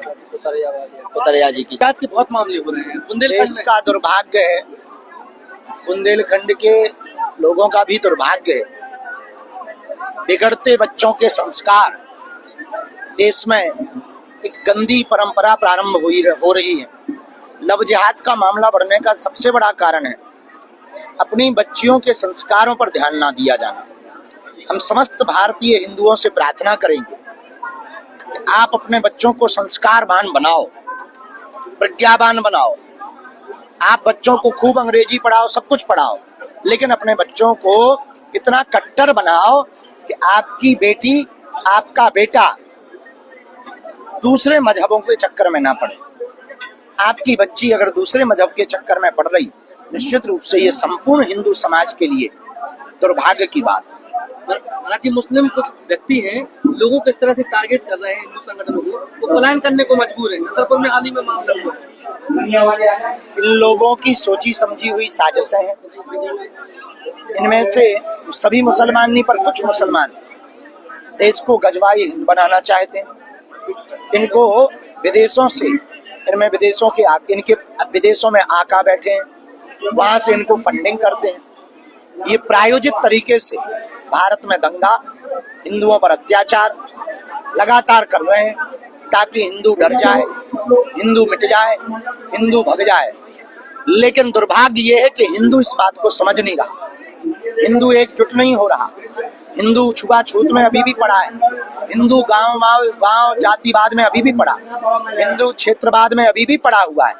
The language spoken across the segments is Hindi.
पुतरिया जी की। जात के बहुत मामले हो रहे हैं बुंदेलखंड देश में। का दुर्भाग्य है, बुंदेलखंड के लोगों का भी दुर्भाग्य है। बिगड़ते बच्चों के संस्कार, देश में एक गंदी परंपरा प्रारंभ हो रही है। लव जिहाद का मामला बढ़ने का सबसे बड़ा कारण है अपनी बच्चियों के संस्कारों पर ध्यान ना दिया जाना। हम समस्त भारतीय हिंदुओं से प्रार्थना करेंगे कि आप अपने बच्चों को संस्कारवान बनाओ, प्रज्ञावान बनाओ। आप बच्चों को खूब अंग्रेजी पढ़ाओ, सब कुछ पढ़ाओ, लेकिन अपने बच्चों को इतना कट्टर बनाओ कि आपकी बेटी, आपका बेटा दूसरे मजहबों के चक्कर में ना पड़े। आपकी बच्ची अगर दूसरे मजहब के चक्कर में पड़ रही, निश्चित रूप से ये संपूर्ण हिंदू समाज के लिए दुर्भाग्य की बात है। महाराज जी, मुस्लिम कुछ व्यक्ति हैं, लोगों को इस तरह से टारगेट कर रहे हैं, हिंदू संगठनों को, वो पलायन करने को मजबूर हैं। छतरपुर में हाल ही में मामला हुआ। इन लोगों की सोची समझी हुई साजिशें हैं। इनमें से सभी मुसलमान नहीं, पर कुछ मुसलमान देश को गजवाई हिंद बनाना चाहते हैं। इनको विदेशों से, इनमें इनके विदेशों में आका बैठे हैं, वहां से इनको फंडिंग करते हैं। ये प्रायोजित तरीके से भारत में दंगा, हिंदुओं पर अत्याचार लगातार कर रहे हैं ताकि हिंदू डर जाए, हिंदू मिट जाए, हिंदू भग जाए। लेकिन दुर्भाग्य ये है कि हिंदू इस बात को समझ नहीं रहा, हिंदू एकजुट नहीं हो रहा। हिंदू छुआछूत में अभी भी पड़ा है, हिंदू गांव जातिवाद में अभी भी पड़ा, हिंदू क्षेत्रवाद में अभी भी पड़ा हुआ है।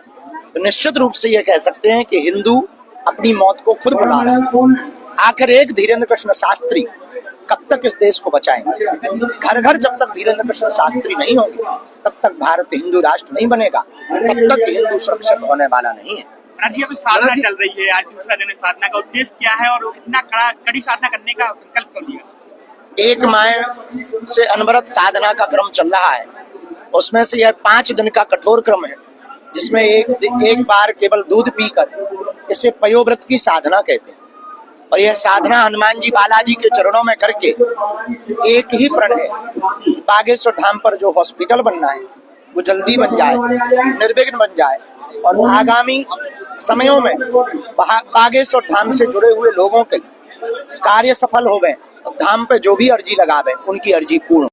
तो निश्चित रूप से ये कह सकते हैं कि हिंदू अपनी मौत को खुद बुला रहा है। आखिर एक धीरेन्द्र कृष्ण शास्त्री कब तक इस देश को बचाएंगे? घर घर जब तक धीरेन्द्र कृष्ण शास्त्री नहीं होंगे, तब तक भारत हिंदू राष्ट्र नहीं बनेगा, तब तक हिंदू सुरक्षित होने वाला नहीं है। जी, अभी साधना चल रही है, आज दूसरा दिन है। साधना का उद्देश्य क्या है और कितना कड़ी साधना करने का संकल्प कर लिया? 1 माह से अनवरत साधना का क्रम चल रहा है। उसमें से यह 5 दिन का कठोर क्रम है, जिसमें एक बार केवल दूध पीकर, इसे पयोव्रत की साधना कहते हैं। और यह साधना हनुमान जी बालाजी के चरणों में करके एक ही प्रण है, बागेश्वर धाम पर जो हॉस्पिटल बनना है वो जल्दी बन जाए, निर्विघ्न बन जाए, और आगामी समयों में बागेश्वर धाम से जुड़े हुए लोगों के कार्य सफल हो गए। धाम पे जो भी अर्जी लगावे, उनकी अर्जी पूर्ण